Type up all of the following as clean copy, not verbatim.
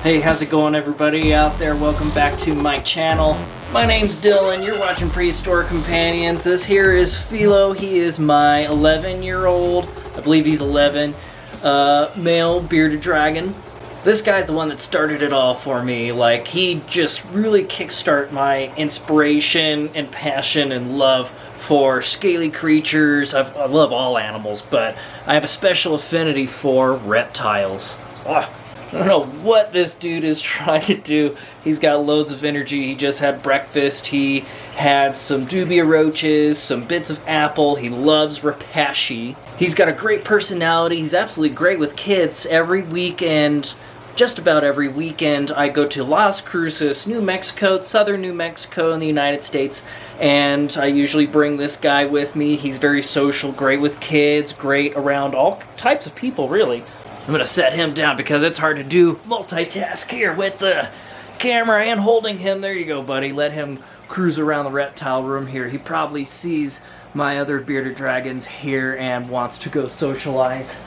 Hey, how's it going, everybody out there? Welcome back to my channel. My name's Dylan. You're watching Prehistoric Companions. This here is Philo. He is my 11-year-old, I believe he's 11, male bearded dragon. This guy's the one that started it all for me. Like, he just really kickstart my inspiration and passion and love for scaly creatures. I love all animals, but I have a special affinity for reptiles. Oh, I don't know what this dude is trying to do. He's got loads of energy. He just had breakfast. He had some dubia roaches, some bits of apple. He loves rapashi. He's got a great personality. He's absolutely great with kids. Every weekend, just about every weekend, I go to Las Cruces, New Mexico, southern New Mexico in the United States, and I usually bring this guy with me. He's very social, great with kids, great around all types of people, really. I'm going to set him down because it's hard to do multitask here with the camera and holding him. There you go, buddy. Let him cruise around the reptile room here. He probably sees my other bearded dragons here and wants to go socialize.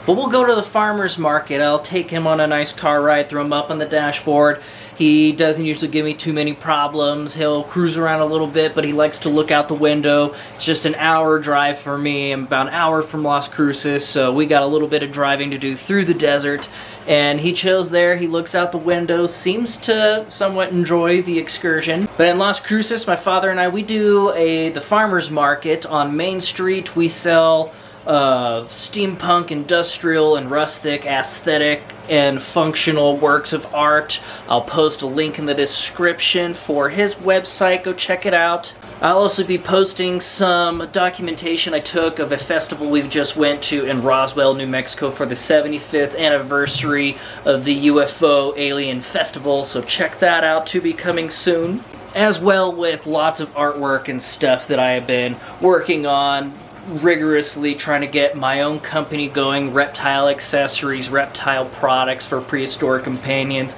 But we'll go to the farmer's market. I'll take him on a nice car ride, throw him up on the dashboard. He doesn't usually give me too many problems. He'll cruise around a little bit, but he likes to look out the window. It's just an hour drive for me. I'm about an hour from Las Cruces, so we got a little bit of driving to do through the desert. And he chills there, he looks out the window, seems to somewhat enjoy the excursion. But in Las Cruces, my father and I, we do the farmer's market on Main Street. We sell steampunk, industrial, and rustic, aesthetic, and functional works of art. I'll post a link in the description for his website. Go check it out. I'll also be posting some documentation I took of a festival we just went to in Roswell, New Mexico for the 75th anniversary of the UFO Alien Festival, so check that out, to be coming soon. As well with lots of artwork and stuff that I have been working on rigorously, trying to get my own company going, reptile accessories, reptile products for Prehistoric Companions.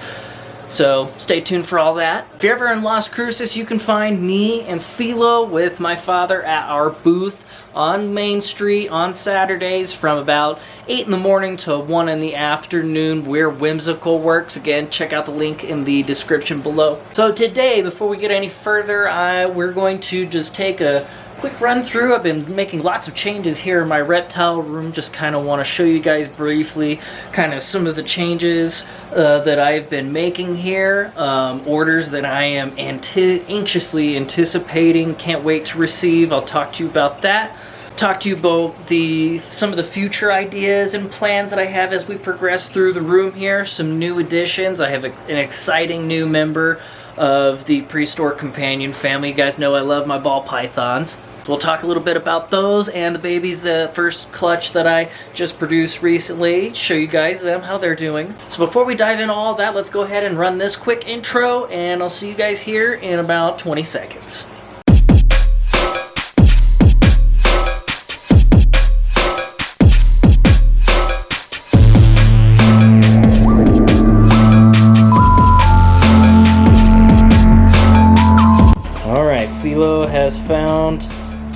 So stay tuned for all that. If you're ever in Las Cruces, you can find me and Philo with my father at our booth on Main Street on Saturdays from about 8 in the morning to 1 in the afternoon. We're Whimsical-Werks. Again, check out the link in the description below. So today, before we get any further, we're going to just take a quick run through. I've been making lots of changes here in my reptile room. Just kind of want to show you guys briefly kind of some of the changes that I've been making here. Orders that I am anxiously anticipating. Can't wait to receive. I'll talk to you about that. Talk to you about some of the future ideas and plans that I have as we progress through the room here. Some new additions. I have an exciting new member of the Prehistoric Companion family. You guys know I love my ball pythons. We'll talk a little bit about those and the babies, the first clutch that I just produced recently. Show you guys how they're doing. So before we dive into all that, let's go ahead and run this quick intro, and I'll see you guys here in about 20 seconds. Alright, Philo has found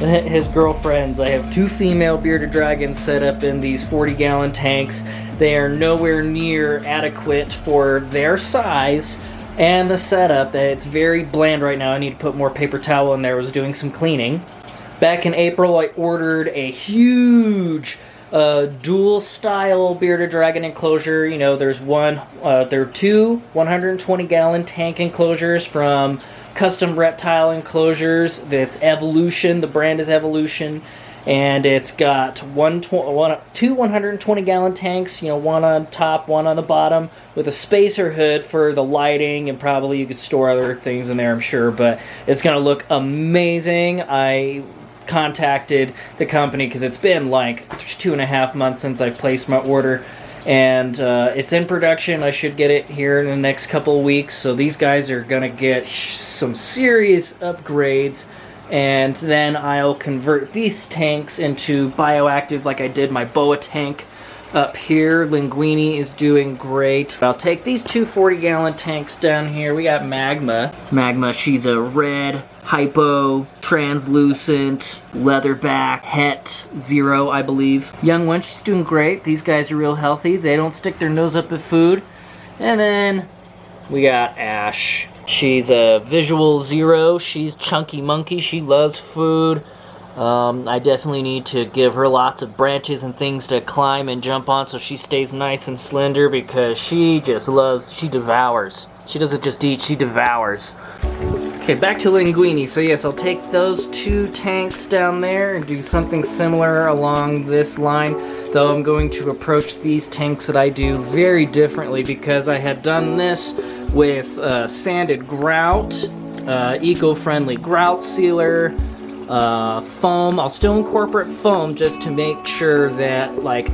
his girlfriends. I have 2 female bearded dragons set up in these 40-gallon tanks. They are nowhere near adequate for their size and the setup. It's very bland right now. I need to put more paper towel in there. I was doing some cleaning. Back in April, I ordered a huge dual-style bearded dragon enclosure. You know, there are 2 120-gallon tank enclosures from Custom Reptile Enclosures. That's Evolution. The brand is Evolution, and it's got 2 120-gallon tanks. You know, one on top, one on the bottom, with a spacer hood for the lighting, and probably you could store other things in there, I'm sure. But it's gonna look amazing. I contacted the company because it's been like 2.5 months since I placed my order. And it's in production. I should get it here in the next couple of weeks. So these guys are going to get some serious upgrades. And then I'll convert these tanks into bioactive like I did my boa tank up here. Linguini is doing great. I'll take these 2 40-gallon tanks down here. We got Magma. Magma, she's a red hypo, translucent, leatherback, het, 0, I believe. Young one, she's doing great. These guys are real healthy. They don't stick their nose up at food. And then we got Ash. She's a visual 0. She's chunky monkey. She loves food. I definitely need to give her lots of branches and things to climb and jump on so she stays nice and slender, because she just loves, she devours. She doesn't just eat, she devours. Okay, back to Linguini. So yes, I'll take those 2 tanks down there and do something similar along this line, though I'm going to approach these tanks that I do very differently, because I had done this with sanded grout, eco-friendly grout sealer, foam. I'll still incorporate foam just to make sure that, like,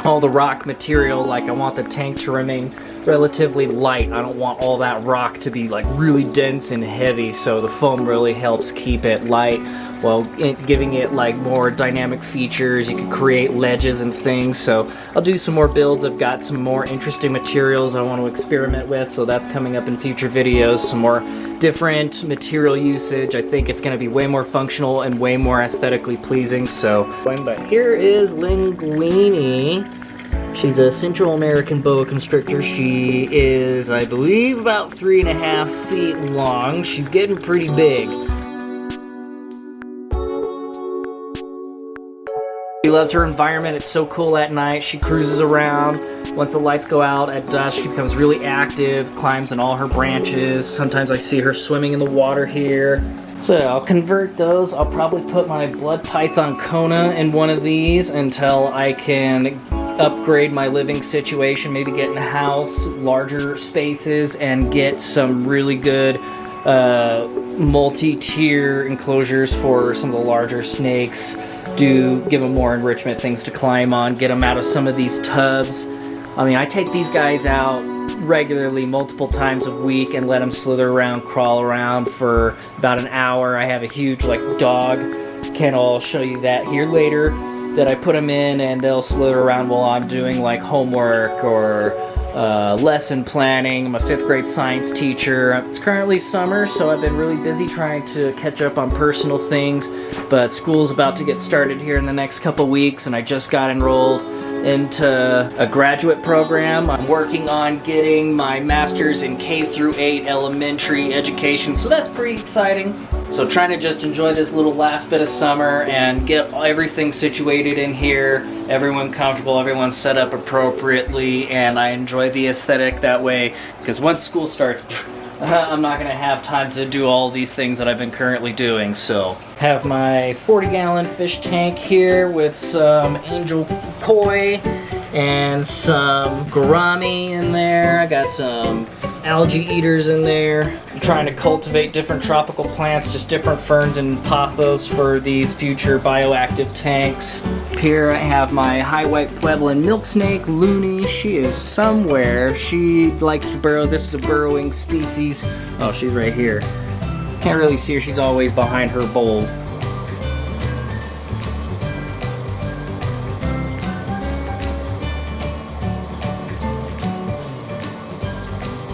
all the rock material, like, I want the tank to remain relatively light. I don't want all that rock to be like really dense and heavy, so the foam really helps keep it light while giving it like more dynamic features. You can create ledges and things, so I'll do some more builds. I've got some more interesting materials I want to experiment with, so that's coming up in future videos. Some more different material usage. I think it's going to be way more functional and way more aesthetically pleasing. So, but here is Linguini. She's a Central American boa constrictor. She is, I believe, about 3.5 feet long. She's getting pretty big. She loves her environment. It's so cool at night. She cruises around. Once the lights go out at dusk, she becomes really active, climbs on all her branches. Sometimes I see her swimming in the water here. So I'll convert those. I'll probably put my blood python Kona in one of these until I can upgrade my living situation, maybe get in a house, larger spaces, and get some really good multi-tier enclosures for some of the larger snakes. Give them more enrichment, things to climb on, get them out of some of these tubs. I mean, I take these guys out regularly, multiple times a week, and let them slither around, crawl around for about an hour. I have a huge like dog kennel. I'll show you that here later, that I put them in, and they'll slither around while I'm doing like homework or lesson planning. I'm a 5th grade science teacher. It's currently summer, so I've been really busy trying to catch up on personal things, but school's about to get started here in the next couple weeks, and I just got enrolled into a graduate program. I'm working on getting my master's in K-8 elementary education, so that's pretty exciting. So trying to just enjoy this little last bit of summer and get everything situated in here, everyone comfortable, everyone set up appropriately, and I enjoy the aesthetic that way, because once school starts, I'm not going to have time to do all these things that I've been currently doing. So have my 40-gallon fish tank here with some angel koi and some gourami in there. I got some algae eaters in there. I'm trying to cultivate different tropical plants, just different ferns and pothos for these future bioactive tanks. Here I have my high white Pueblan milk snake, Looney. She is somewhere. She likes to burrow. This is a burrowing species. Oh, she's right here. Can't really see her. She's always behind her bowl.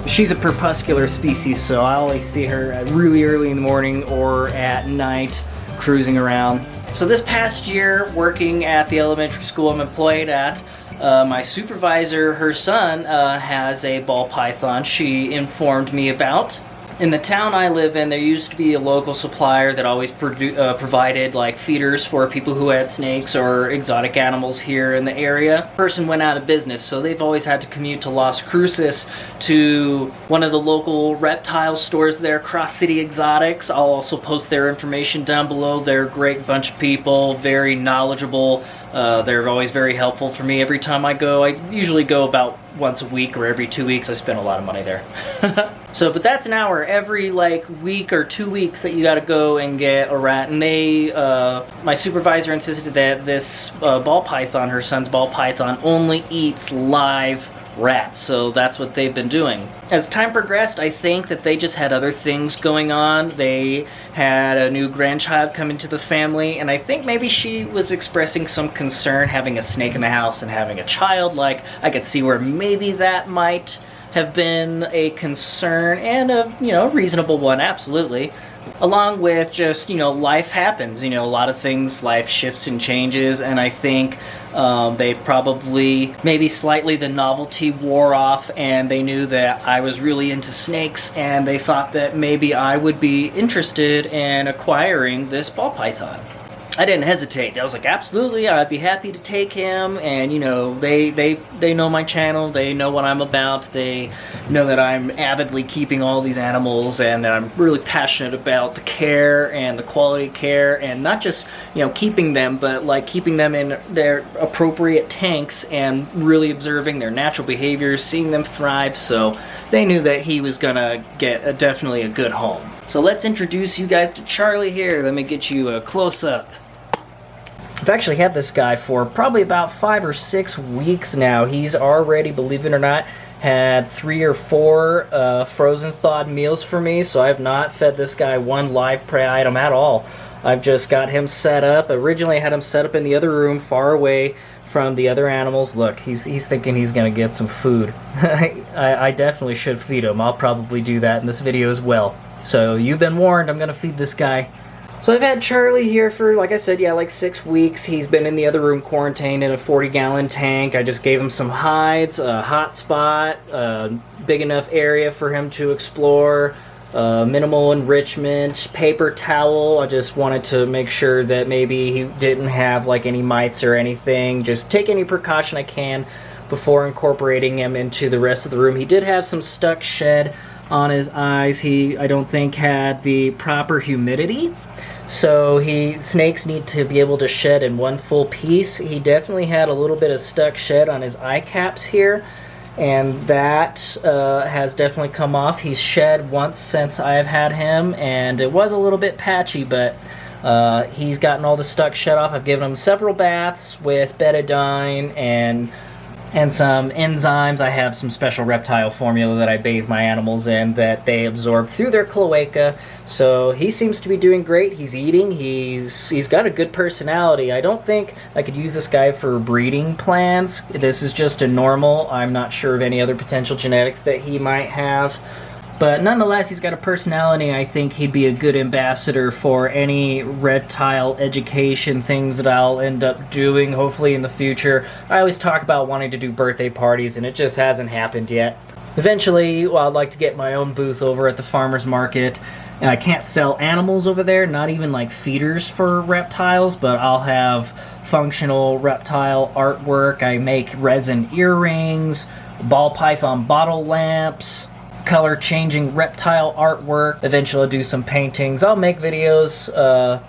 She's a crepuscular species, so I always see her really early in the morning or at night cruising around. So this past year, working at the elementary school I'm employed at, my supervisor, her son, has a ball python she informed me about. In the town I live in, there used to be a local supplier that always provided like feeders for people who had snakes or exotic animals here in the area. The person went out of business, so they've always had to commute to Las Cruces to one of the local reptile stores there, Cross City Exotics. I'll also post their information down below. They're a great bunch of people, very knowledgeable. They're always very helpful for me every time I go. I usually go about once a week or every 2 weeks. I spend a lot of money there. But that's an hour every like week or 2 weeks that you got to go and get a rat. And my supervisor insisted that this ball python, her son's ball python, only eats live rats, so that's what they've been doing. As time progressed, I think that they just had other things going on. They had a new grandchild come into the family, and I think maybe she was expressing some concern having a snake in the house and having a child. Like, I could see where maybe that might have been a concern, and a reasonable one, absolutely. Along with just, life happens. A lot of things, life shifts and changes, and I think they probably, maybe slightly the novelty wore off, and they knew that I was really into snakes, and they thought that maybe I would be interested in acquiring this ball python. I didn't hesitate. I was like, absolutely, I'd be happy to take him. And they know my channel. They know what I'm about. They know that I'm avidly keeping all these animals, and that I'm really passionate about the care and the quality care, and not just keeping them, but like keeping them in their appropriate tanks and really observing their natural behaviors, seeing them thrive. So they knew that he was gonna get definitely a good home. So let's introduce you guys to Charlie here. Let me get you a close-up. I've actually had this guy for probably about 5 or 6 weeks now. He's already, believe it or not, had 3 or 4 frozen thawed meals for me, so I have not fed this guy one live prey item at all. I've just got him set up. Originally I had him set up in the other room, far away from the other animals. Look, he's thinking he's gonna get some food. I definitely should feed him. I'll probably do that in this video as well. So you've been warned, I'm gonna feed this guy. So I've had Charlie here for, like I said, like 6 weeks. He's been in the other room quarantined in a 40-gallon tank. I just gave him some hides, a hot spot, a big enough area for him to explore, minimal enrichment, paper towel. I just wanted to make sure that maybe he didn't have like any mites or anything. Just take any precaution I can before incorporating him into the rest of the room. He did have some stuck shed on his eyes. He, I don't think, had the proper humidity. So snakes need to be able to shed in one full piece. He definitely had a little bit of stuck shed on his eye caps here, and that has definitely come off. He's shed once since I've had him, and it was a little bit patchy, but he's gotten all the stuck shed off. I've given him several baths with betadine and some enzymes. I have some special reptile formula that I bathe my animals in that they absorb through their cloaca. So he seems to be doing great. He's eating. He's got a good personality. I don't think I could use this guy for breeding plans. This is just a normal. I'm not sure of any other potential genetics that he might have. But nonetheless, he's got a personality, and I think he'd be a good ambassador for any reptile education things that I'll end up doing, hopefully, in the future. I always talk about wanting to do birthday parties, and it just hasn't happened yet. Eventually, well, I'd like to get my own booth over at the farmer's market. I can't sell animals over there, not even like feeders for reptiles, but I'll have functional reptile artwork. I make resin earrings, ball python bottle lamps, color-changing reptile artwork. Eventually I'll do some paintings. I'll make videos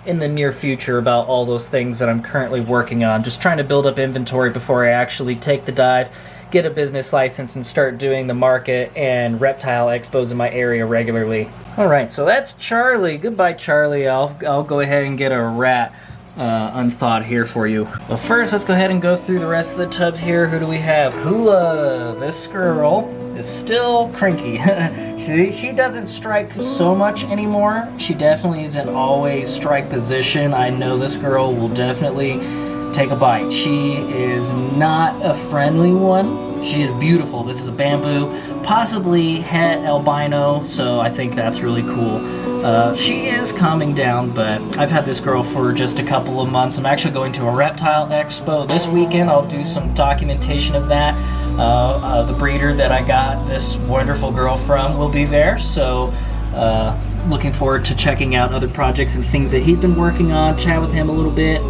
in the near future about all those things that I'm currently working on. Just trying to build up inventory before I actually take the dive, get a business license, and start doing the market and reptile expos in my area regularly. Alright, so that's Charlie. Goodbye, Charlie. I'll go ahead and get a rat unthawed here for you. But first, let's go ahead and go through the rest of the tubs here. Who do we have? Hula. This girl is still cranky. she doesn't strike so much anymore. She definitely is in always strike position. I know this girl will definitely take a bite. She is not a friendly one. She is beautiful. This is a bamboo, possibly het albino, so I think that's really cool. She is calming down, but I've had this girl for just a couple of months. I'm actually going to a reptile expo this weekend. I'll do some documentation of that. The breeder that I got this wonderful girl from will be there, so looking forward to checking out other projects and things that he's been working on, chat with him a little bit.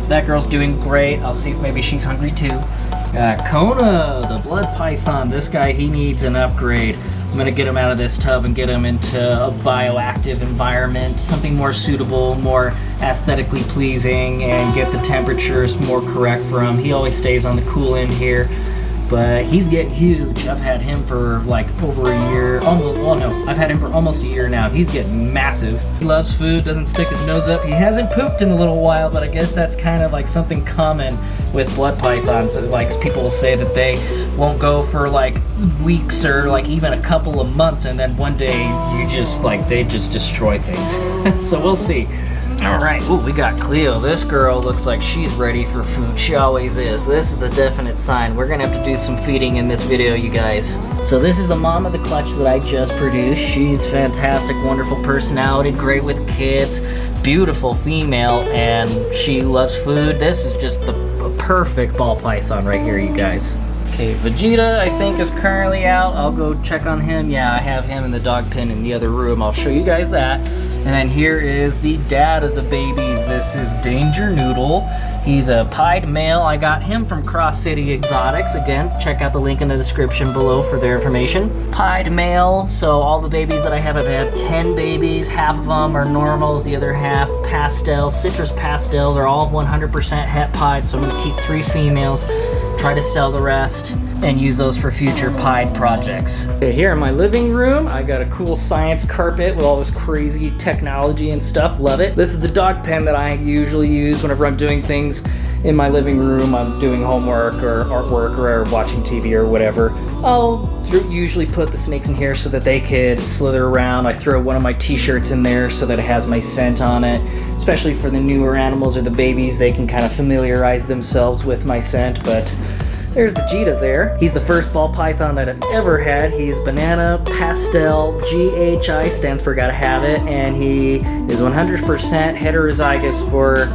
That girl's doing great. I'll see if maybe she's hungry too. Kona, the blood python. This guy, he needs an upgrade. I'm going to get him out of this tub and get him into a bioactive environment, something more suitable, more aesthetically pleasing, and get the temperatures more correct for him. He always stays on the cool end here, but he's getting huge. I've had him for like over a year. I've had him for almost a year now. He's getting massive. He loves food, doesn't stick his nose up. He hasn't pooped in a little while, but I guess that's kind of like something common with blood pythons. Like, people will say that they won't go for like weeks or like even a couple of months, and then one day you just like they just destroy things. So we'll see. Alright, ooh, we got Cleo. This girl looks like she's ready for food. She always is. This is a definite sign. We're gonna have to do some feeding in this video, you guys. So this is the mom of the clutch that I just produced. She's fantastic, wonderful personality, great with kids, beautiful female, and she loves food. This is just the perfect ball python right here, you guys. Okay, Vegeta, I think, is currently out. I'll go check on him. Yeah, I have him in the dog pen in the other room. I'll show you guys that. And then here is the dad of the babies. This is Danger Noodle. He's a pied male. I got him from Cross City Exotics. Again, check out the link in the description below for their information. Pied male, so all the babies that I have, I've had 10 babies. Half of them are normals, the other half pastel, citrus pastel. They're all 100% het pied, so I'm gonna keep 3 females, try to sell the rest, and use those for future pied projects. Okay, here in my living room, I got a cool science carpet with all this crazy technology and stuff. Love it. This is the dog pen that I usually use whenever I'm doing things in my living room. I'm doing homework or artwork or watching TV or whatever. I'll usually put the snakes in here so that they could slither around. I throw one of my t-shirts in there so that it has my scent on it. Especially for the newer animals or the babies, they can kind of familiarize themselves with my scent, but there's Vegeta there. He's the first ball python that I've ever had. He's banana pastel, GHI stands for gotta have it, and he is 100% heterozygous for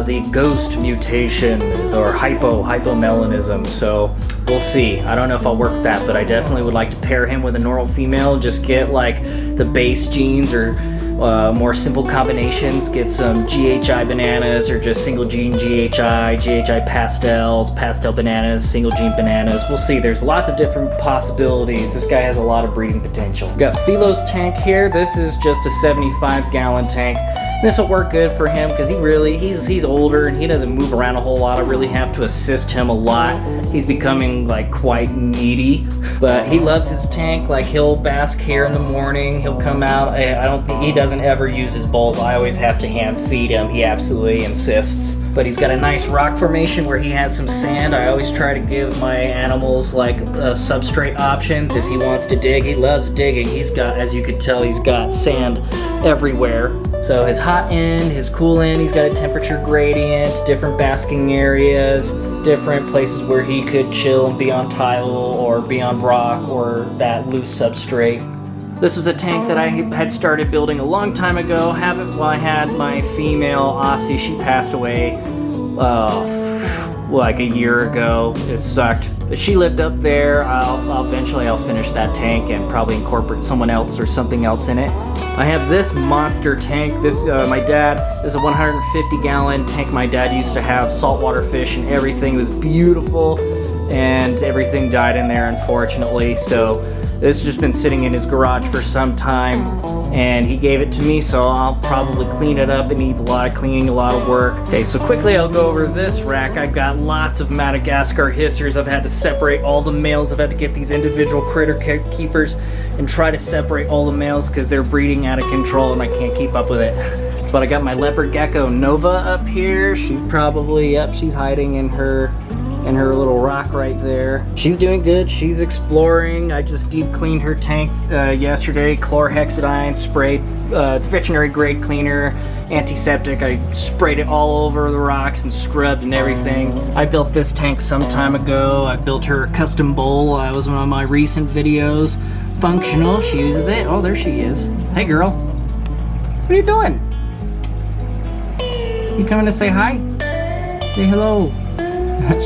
the ghost mutation or hypomelanism. So we'll see. I don't know if I'll work with that, but I definitely would like to pair him with a normal female. Just get like the base genes or more simple combinations, get some GHI bananas or just single gene GHI pastels, pastel bananas, single gene bananas. We'll see. There's lots of different possibilities. This guy has a lot of breeding potential. We've got Philo's tank here. This is just a 75-gallon tank. This will work good for him because he's older and he doesn't move around a whole lot. I really have to assist him a lot. He's becoming like quite needy, but he loves his tank. Like he'll bask here in the morning. He'll come out. I don't think he doesn't ever use his bowls. I always have to hand feed him. He absolutely insists. But he's got a nice rock formation where he has some sand. I always try to give my animals like substrate options if he wants to dig. He loves digging. He's got, as you could tell, he's got sand everywhere. So his hot end, his cool end, he's got a temperature gradient, different basking areas, different places where he could chill and be on tile or be on rock or that loose substrate. This was a tank that I had started building a long time ago. While I had my female Aussie. She passed away like a year ago. It sucked. But she lived up there. Eventually I'll finish that tank and probably incorporate someone else or something else in it. I have this monster tank. This is a 150-gallon tank. My dad used to have saltwater fish and everything. It was beautiful, and everything died in there, unfortunately. So this has just been sitting in his garage for some time, and he gave it to me, so I'll probably clean it up. It needs a lot of cleaning, a lot of work. Okay, so quickly I'll go over this rack. I've got lots of Madagascar hissers. I've had to separate all the males. I've had to get these individual critter keepers and try to separate all the males because they're breeding out of control and I can't keep up with it. But I got my leopard gecko Nova up here. She's probably, she's hiding in her little rock right there. She's doing good. She's exploring. I just deep cleaned her tank yesterday. Chlorhexidine sprayed. It's veterinary grade cleaner, antiseptic. I sprayed it all over the rocks and scrubbed and everything. I built this tank some time ago. I built her a custom bowl. That was one of my recent videos. Functional. She uses it. Oh, there she is. Hey, girl. What are you doing? You coming to say hi? Say hello.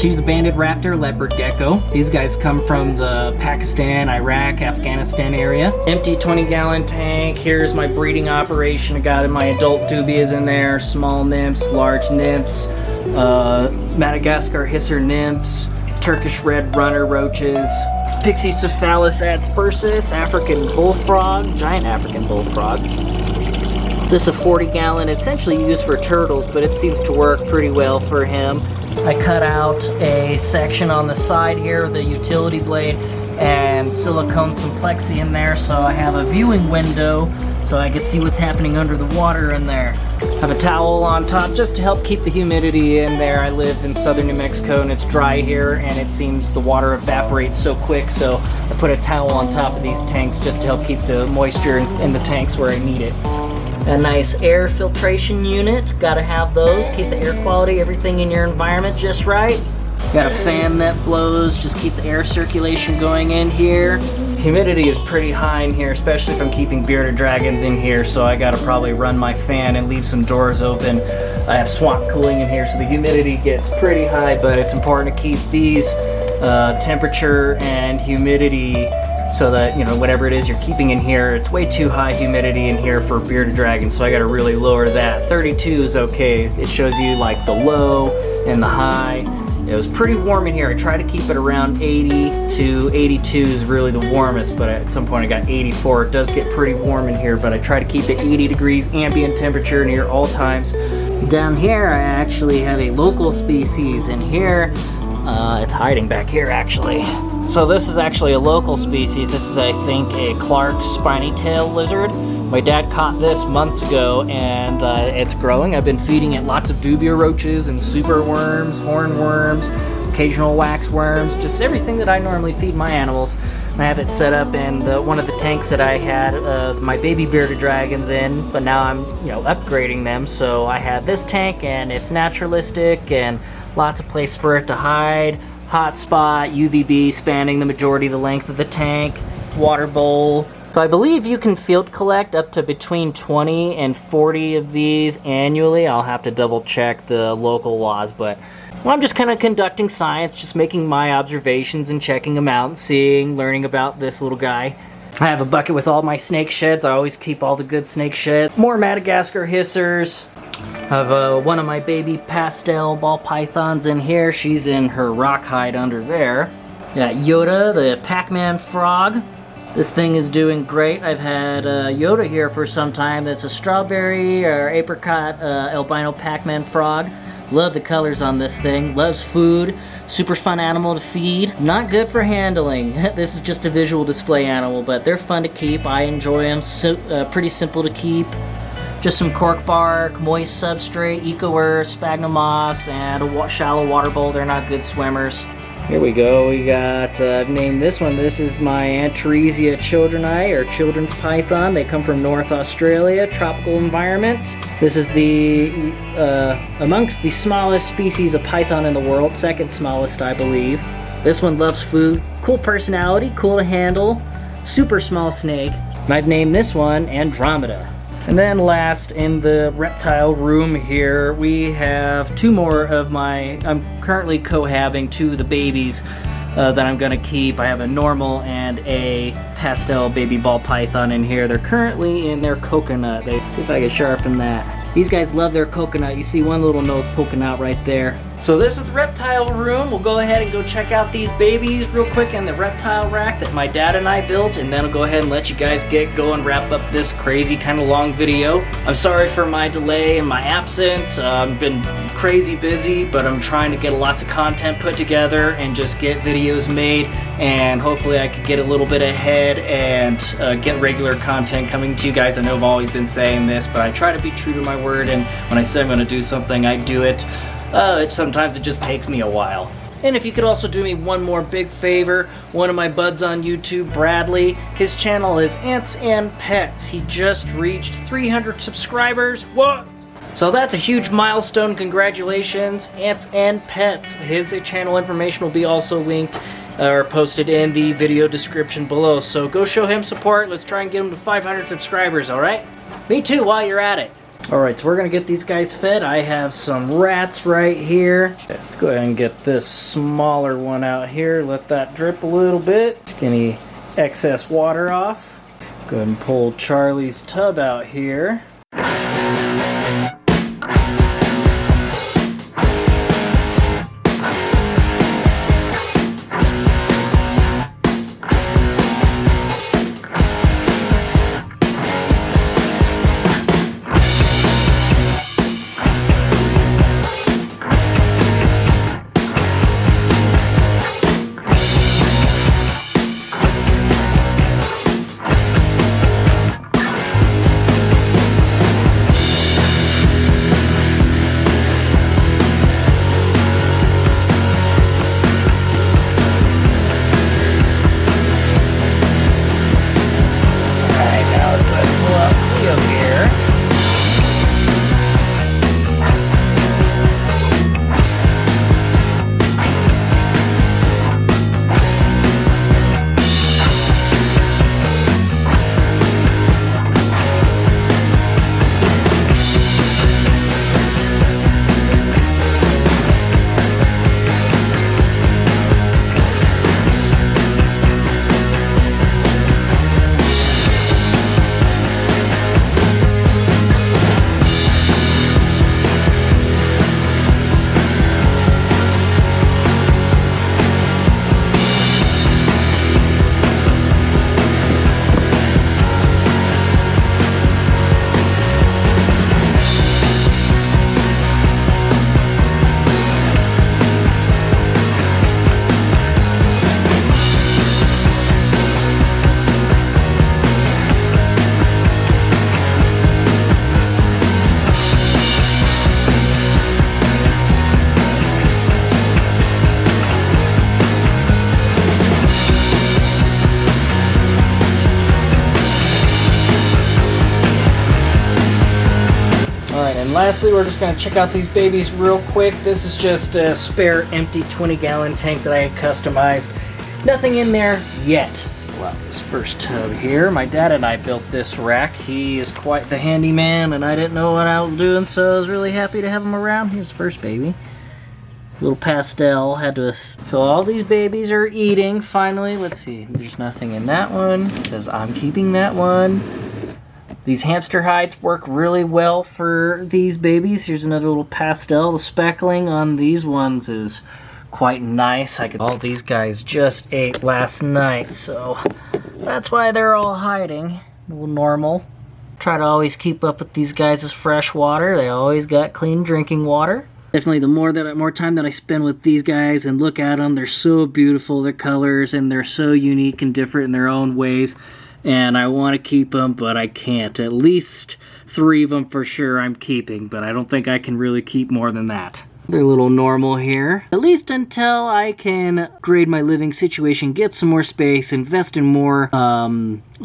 She's a banded raptor leopard gecko. These guys come from the Pakistan, Iraq, Afghanistan area. Empty 20-gallon tank. Here's my breeding operation. I got my adult dubias in there, small nymphs, large nymphs, Madagascar hisser nymphs, Turkish red runner roaches, Pixie-cephalus adspersus, African bullfrog, giant African bullfrog. This is a 40-gallon, essentially used for turtles, but it seems to work pretty well for him. I cut out a section on the side here with a utility blade and silicone some plexi in there, so I have a viewing window so I can see what's happening under the water in there. I have a towel on top just to help keep the humidity in there. I live in southern New Mexico and it's dry here and it seems the water evaporates so quick, so I put a towel on top of these tanks just to help keep the moisture in the tanks where I need it. A nice air filtration unit, gotta have those, keep the air quality, everything in your environment just right. Got a fan that blows, just keep the air circulation going in here. Humidity is pretty high in here, especially if I'm keeping bearded dragons in here, so I gotta probably run my fan and leave some doors open. I have swamp cooling in here, so the humidity gets pretty high, but it's important to keep these temperature and humidity so that, you know, whatever it is you're keeping in here, it's way too high humidity in here for bearded dragons, so I gotta really lower that. 32 is okay. It shows you like the low and the high. It was pretty warm in here. I try to keep it around 80 to 82 is really the warmest, but at some point I got 84. It does get pretty warm in here, but I try to keep it 80 degrees ambient temperature in here all times. Down here I actually have a local species in here. It's hiding back here actually. So this is actually a local species. This is, I think, a Clark's spiny-tailed lizard. My dad caught this months ago, and it's growing. I've been feeding it lots of dubia roaches and super worms, hornworms, occasional wax worms, just everything that I normally feed my animals. And I have it set up in one of the tanks that I had my baby bearded dragons in, but now I'm, you know, upgrading them. So I had this tank, and it's naturalistic, and lots of place for it to hide. Hot spot, UVB spanning the majority of the length of the tank, water bowl. So I believe you can field collect up to between 20 and 40 of these annually. I'll have to double check the local laws, but well, I'm just kind of conducting science, just making my observations and checking them out and seeing, learning about this little guy. I have a bucket with all my snake sheds. I always keep all the good snake sheds. More Madagascar hissers. I have one of my baby pastel ball pythons in here. She's in her rock hide under there. Got Yoda, the Pac-Man frog. This thing is doing great. I've had Yoda here for some time. That's a strawberry or apricot albino Pac-Man frog. Love the colors on this thing. Loves food. Super fun animal to feed. Not good for handling. This is just a visual display animal, but they're fun to keep. I enjoy them. Pretty simple to keep. Just some cork bark, moist substrate, eco-earth, sphagnum moss, and a shallow water bowl. They're not good swimmers. Here we go. We got, I've named this one. This is my Antaresia childreni, or children's python. They come from North Australia, tropical environments. This is the, amongst the smallest species of python in the world, second smallest, I believe. This one loves food, cool personality, cool to handle, super small snake. And I've named this one Andromeda. And then last, in the reptile room here, we have two more of my, I'm currently cohabbing two of the babies that I'm going to keep. I have a normal and a pastel baby ball python in here. They're currently in their coconut. Let's see if I can sharpen that. These guys love their coconut. You see one little nose poking out right there. So this is the reptile room. We'll go ahead and go check out these babies real quick in the reptile rack that my dad and I built, and then I'll go ahead and let you guys get going, wrap up this crazy kind of long video. I'm sorry for my delay and my absence. I've been crazy busy, but I'm trying to get lots of content put together and just get videos made, and hopefully I could get a little bit ahead and get regular content coming to you guys. I know I've always been saying this, but I try to be true to my word, and when I say I'm going to do something, I do it. Sometimes it just takes me a while. And if you could also do me one more big favor, one of my buds on YouTube, Bradley, his channel is Ants and Pets. He just reached 300 subscribers. What? So that's a huge milestone. Congratulations, Ants and Pets. His channel information will be also linked or posted in the video description below. So go show him support. Let's try and get him to 500 subscribers, alright? Me too, while you're at it. Alright, so we're going to get these guys fed. I have some rats right here. Let's go ahead and get this smaller one out here. Let that drip a little bit. Get any excess water off. Go ahead and pull Charlie's tub out here. lastly, we're just going to check out these babies real quick. This is just a spare empty 20-gallon tank that I had customized. Nothing in there yet. Pull out this first tub here. My dad and I built this rack. He is quite the handyman, and I didn't know what I was doing, so I was really happy to have him around. Here's the first baby. Little pastel. So all these babies are eating, finally. Let's see. There's nothing in that one, because I'm keeping that one. These hamster hides work really well for these babies. Here's another little pastel. The speckling on these ones is quite nice. All these guys just ate last night, so that's why they're all hiding. A little normal. Try to always keep up with these guys' fresh water. They always got clean drinking water. Definitely the more time that I spend with these guys and look at them, they're so beautiful, their colors, and they're so unique and different in their own ways. And I want to keep them, but I can't. At least 3 of them for sure I'm keeping, but I don't think I can really keep more than that. They're a little normal here. At least until I can upgrade my living situation, get some more space, invest in more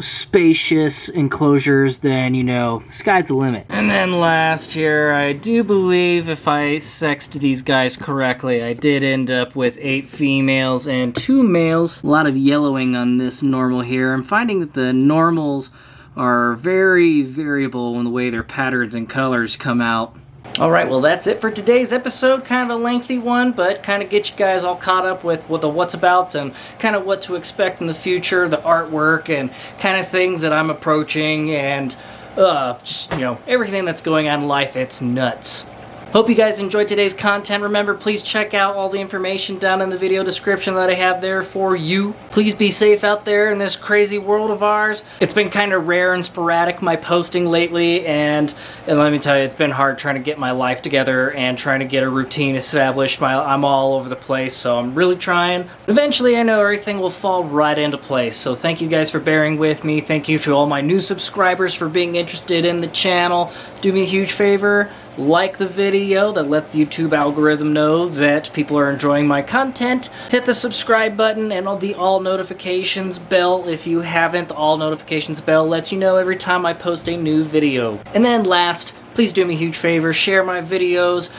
spacious enclosures, then, you know, sky's the limit. And then last year, I do believe if I sexed these guys correctly, I did end up with 8 females and 2 males. A lot of yellowing on this normal here. I'm finding that the normals are very variable in the way their patterns and colors come out. Alright, well that's it for today's episode. Kind of a lengthy one, but kind of get you guys all caught up with the what's abouts and kind of what to expect in the future, the artwork, and kind of things that I'm approaching, and just, you know, everything that's going on in life. It's nuts. Hope you guys enjoyed today's content. Remember, please check out all the information down in the video description that I have there for you. Please be safe out there in this crazy world of ours. It's been kind of rare and sporadic, my posting lately, and let me tell you, it's been hard trying to get my life together and trying to get a routine established. I'm all over the place, so I'm really trying. Eventually, I know everything will fall right into place, so thank you guys for bearing with me. Thank you to all my new subscribers for being interested in the channel. Do me a huge favor. Like the video, that lets the YouTube algorithm know that people are enjoying my content. Hit the subscribe button and the all notifications bell if you haven't. The all notifications bell lets you know every time I post a new video. And then last, please do me a huge favor, share my videos,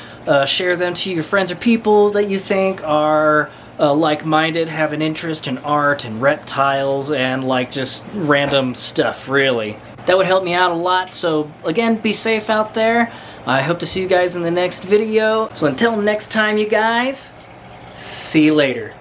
share them to your friends or people that you think are like-minded, have an interest in art and reptiles and like just random stuff, really. That would help me out a lot, so again, be safe out there. I hope to see you guys in the next video. So until next time, you guys, see you later.